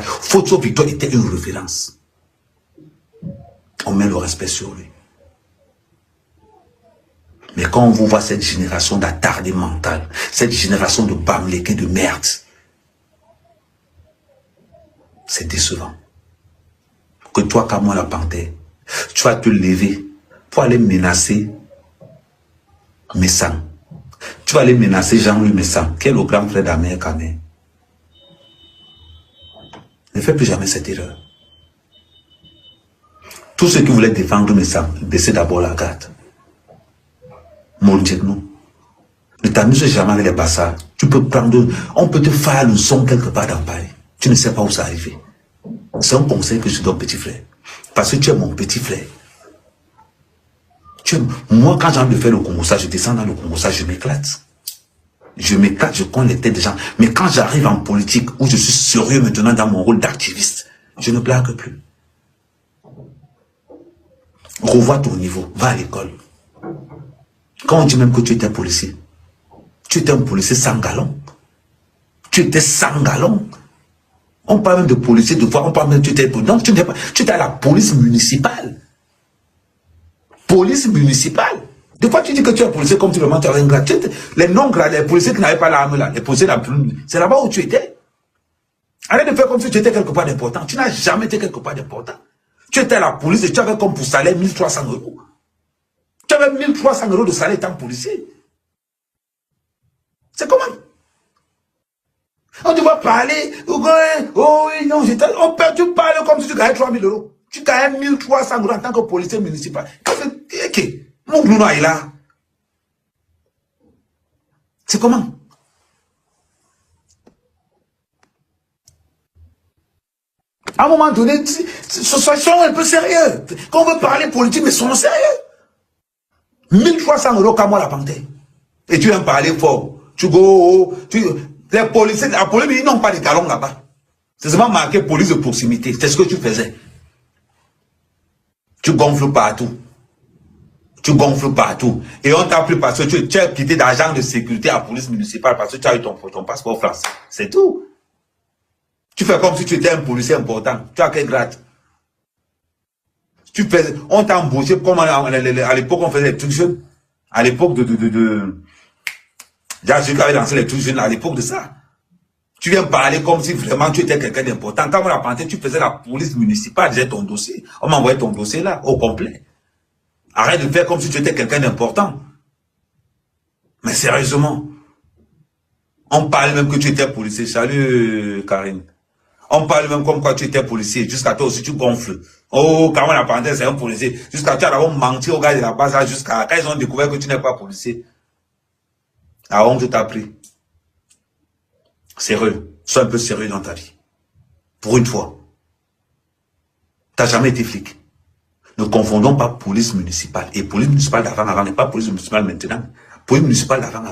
Photo Victor était une référence. On met le respect sur lui. Mais quand on vous voit cette génération d'attardés mental, cette génération de bamléqués de merde, c'est décevant. Que toi, comme moi, la panthère, tu vas te lever pour aller menacer Messang. Tu vas aller menacer Jean-Louis Messang, qui est le grand frère d'Amer Kamé. Ne fais plus jamais cette erreur. Tous ceux qui voulaient défendre Messang, baissez d'abord la garde. Mon Dieu, non. Ne t'amuse jamais avec les bastards. Tu peux prendre, on peut te faire le son quelque part dans Paris. Tu ne sais pas où ça arrive. C'est un conseil que je donne, petit frère. Parce que tu es mon petit frère. Moi, quand j'ai envie de faire le Congo, ça, je descends dans le Congo, ça, je m'éclate. Je m'éclate, je connais les têtes des gens. Mais quand j'arrive en politique, où je suis sérieux maintenant dans mon rôle d'activiste, je ne blague plus. Revois ton niveau, va à l'école. Quand on dit même que tu étais policier, tu étais un policier sans galon. Tu étais sans galon. On parle même de policier, de fois, on parle même de tu étais policier. Donc, tu étais à la police municipale. Police municipale. Des fois, tu dis que tu es policier comme tu le mens, tu as un grade. Les non-gradés, les policiers qui n'avaient pas l'arme là, les policiers c'est là-bas où tu étais. Arrête de faire comme si tu étais quelque part d'important. Tu n'as jamais été quelque part d'important. Tu étais à la police et tu avais comme pour salaire 1300 €. Tu avais 1300 € de salaire étant policier. C'est comment? On te voit parler, oh oui, non, tu parles comme si tu gagnais 3000 €. Tu gagnes 1300 € en tant que policier municipal. C'est comment? À un moment donné, soyons un peu sérieux. Quand on veut parler politique, mais soyons sérieux. 1300 € comme moi la panthère. Et tu viens parler fort. Tu go, les policiers, la police, ils n'ont pas de galons là-bas. C'est seulement marqué police de proximité. C'est ce que tu faisais. Tu gonfles partout. Tu gonfles partout. Et on t'a pris parce que tu as quitté d'agent de sécurité à la police municipale parce que tu as eu ton passeport français. C'est tout. Tu fais comme si tu étais un policier important. Tu as quel grade? On t'a embauché comme à l'époque on faisait les trucs jeunes. À l'époque j'ai avait lancé les trucs jeunes à l'époque de ça. Tu viens parler comme si vraiment tu étais quelqu'un d'important. Quand on a pensé, tu faisais la police municipale, j'ai ton dossier. On m'a envoyé ton dossier là, au complet. Arrête de faire comme si tu étais quelqu'un d'important. Mais sérieusement, on parle même que tu étais policier. Salut Karine. On parle même comme quoi tu étais policier. Jusqu'à toi aussi, tu gonfles. Oh, quand on a pensé, c'est un policier. Jusqu'à toi, on menti au gars de la base, jusqu'à quand ils ont découvert que tu n'es pas policier. La honte t'a pris. Sérieux. Sois un peu sérieux dans ta vie. Pour une fois. Tu n'as jamais été flic. Ne confondons pas police municipale. Et police municipale d'avant n'est pas police municipale maintenant. Police municipale d'avant.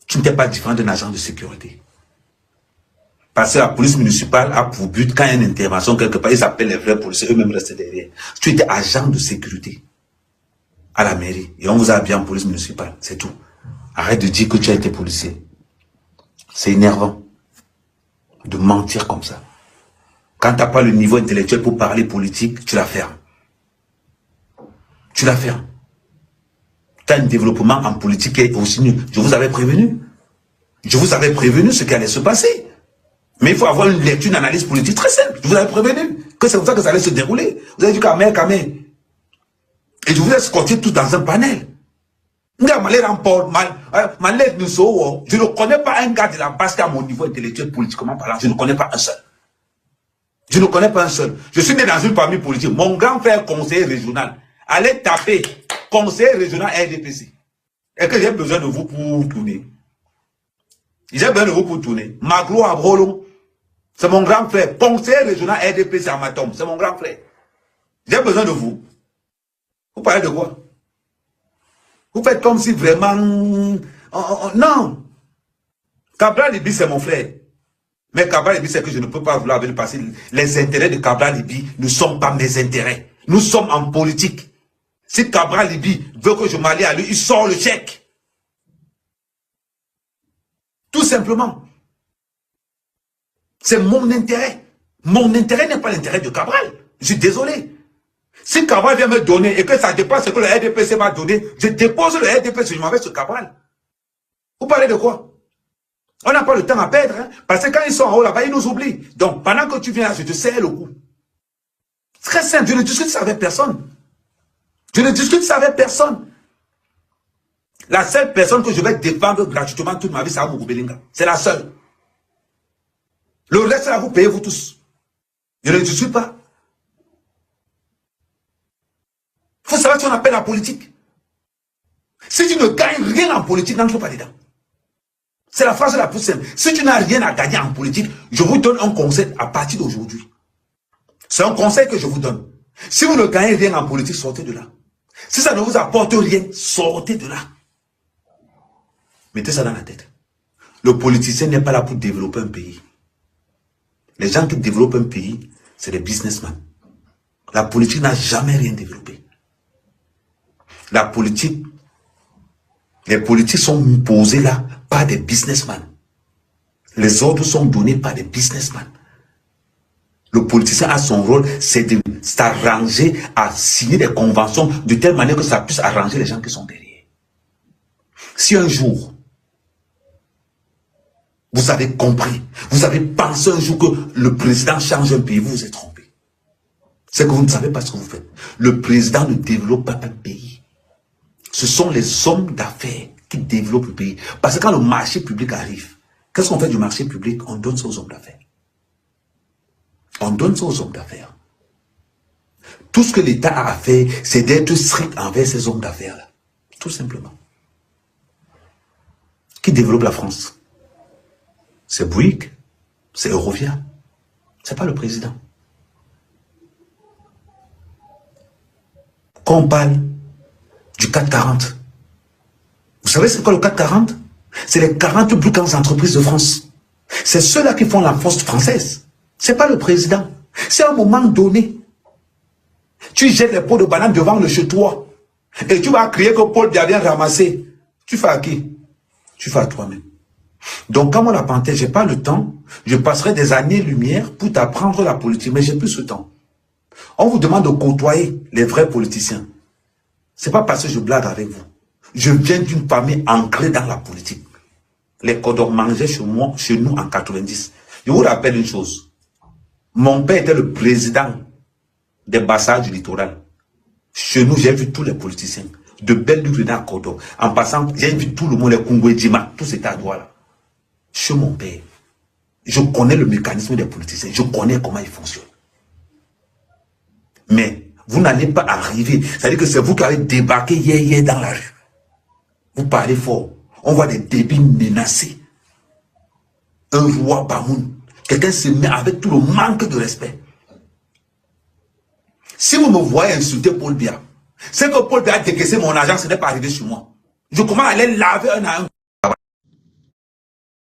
Tu n'étais pas différent d'un agent de sécurité. Parce que la police municipale a pour but, quand il y a une intervention quelque part, ils appellent les vrais policiers, eux-mêmes restent derrière. Tu étais agent de sécurité à la mairie. Et on vous a bien en police municipale. C'est tout. Arrête de dire que tu as été policier. C'est énervant de mentir comme ça. Quand tu n'as pas le niveau intellectuel pour parler politique, tu la fermes. Tu la fermes. Tu as un développement en politique qui est aussi nul. Je vous avais prévenu. Je vous avais prévenu ce qui allait se passer. Mais il faut avoir une lecture, une analyse politique très simple. Je vous avais prévenu que c'est comme ça que ça allait se dérouler. Vous avez dit Kamé. Et je vous ai scotché tout dans un panel. Je ne connais pas un gars de la base qui a mon niveau intellectuel politiquement parlant. Je ne connais pas un seul. Je ne connais pas un seul. Je suis né dans une famille politique. Mon grand frère conseiller régional allait taper conseiller régional RDPC. Et que j'ai besoin de vous pour tourner. J'ai besoin de vous pour tourner. Maglo Abrolon, c'est mon grand frère. Conseiller régional RDPC à Matom, c'est mon grand frère. J'ai besoin de vous. Vous parlez de quoi? Vous faites comme si vraiment... non. Cabral Libi, c'est mon frère. Mais Cabral Libi, c'est que je ne peux pas vouloir avec lui parce que les intérêts de Cabral Libi ne sont pas mes intérêts. Nous sommes en politique. Si Cabral Libi veut que je m'allie à lui, il sort le chèque. Tout simplement. C'est mon intérêt. Mon intérêt n'est pas l'intérêt de Cabral. Je suis désolé. Si Cabral vient me donner et que ça dépasse ce que le RDPC m'a donné, je dépose le RDPC, je m'en vais sur Cabral. Vous parlez de quoi? On n'a pas le temps à perdre, hein, parce que quand ils sont en haut là-bas, ils nous oublient. Donc, pendant que tu viens là, je te serre le cou. Très simple, je ne discute ça avec personne. Je ne discute ça avec personne. La seule personne que je vais défendre gratuitement toute ma vie, c'est Amourou Belinga. C'est la seule. Le reste, là, vous payez vous tous. Je ne discute pas. Il faut savoir ce qu'on appelle la politique. Si tu ne gagnes rien en politique, n'entre pas dedans. C'est la phrase la plus simple. Si tu n'as rien à gagner en politique, je vous donne un conseil à partir d'aujourd'hui. C'est un conseil que je vous donne. Si vous ne gagnez rien en politique, sortez de là. Si ça ne vous apporte rien, sortez de là. Mettez ça dans la tête. Le politicien n'est pas là pour développer un pays. Les gens qui développent un pays, c'est des businessmen. La politique n'a jamais rien développé. La politique, les politiques sont posés là par des businessmen. Les ordres sont donnés par des businessmen. Le politicien a son rôle, c'est de s'arranger à signer des conventions de telle manière que ça puisse arranger les gens qui sont derrière. Si un jour, vous avez compris, vous avez pensé un jour que le président change un pays, vous vous êtes trompé. C'est que vous ne savez pas ce que vous faites. Le président ne développe pas un pays. Ce sont les hommes d'affaires qui développent le pays. Parce que quand le marché public arrive, qu'est-ce qu'on fait du marché public? On donne ça aux hommes d'affaires. On donne ça aux hommes d'affaires. Tout ce que l'État a à faire, c'est d'être strict envers ces hommes d'affaires-là. Tout simplement. Qui développe la France? C'est Bouygues, c'est Eurovia. C'est pas le président. Quand on parle du 440, vous savez c'est quoi le 440? C'est les 40 plus grandes entreprises de France. C'est ceux-là qui font la force française. C'est pas le président. C'est à un moment donné. Tu jettes les pots de banane devant le chez toi. Et tu vas crier que Paul Biya vient ramasser. Tu fais à qui? Tu fais à toi-même. Donc, comme on l'a panté, je n'ai pas le temps. Je passerai des années-lumière pour t'apprendre la politique. Mais j'ai plus ce temps. On vous demande de côtoyer les vrais politiciens. Ce n'est pas parce que je blague avec vous. Je viens d'une famille ancrée dans la politique. Les Kodor mangeaient chez nous en 90. Je vous rappelle une chose. Mon père était le président des Bassards du littoral. Chez nous, j'ai vu tous les politiciens. De Belle-du-Rina à Kodor. En passant, j'ai vu tout le monde, les Kungwe Djima, tout cet endroit-là. Chez mon père. Je connais le mécanisme des politiciens. Je connais comment ils fonctionnent. Mais vous n'allez pas arriver. C'est-à-dire que c'est vous qui avez débarqué hier dans la rue. Vous parlez fort. On voit des débits menacés. Un roi Bamoun. Quelqu'un se met avec tout le manque de respect. Si vous me voyez insulter Paul Biya, c'est que Paul Biya a décaissé mon argent, ce n'est pas arrivé sur moi. Je commence à aller laver un à un.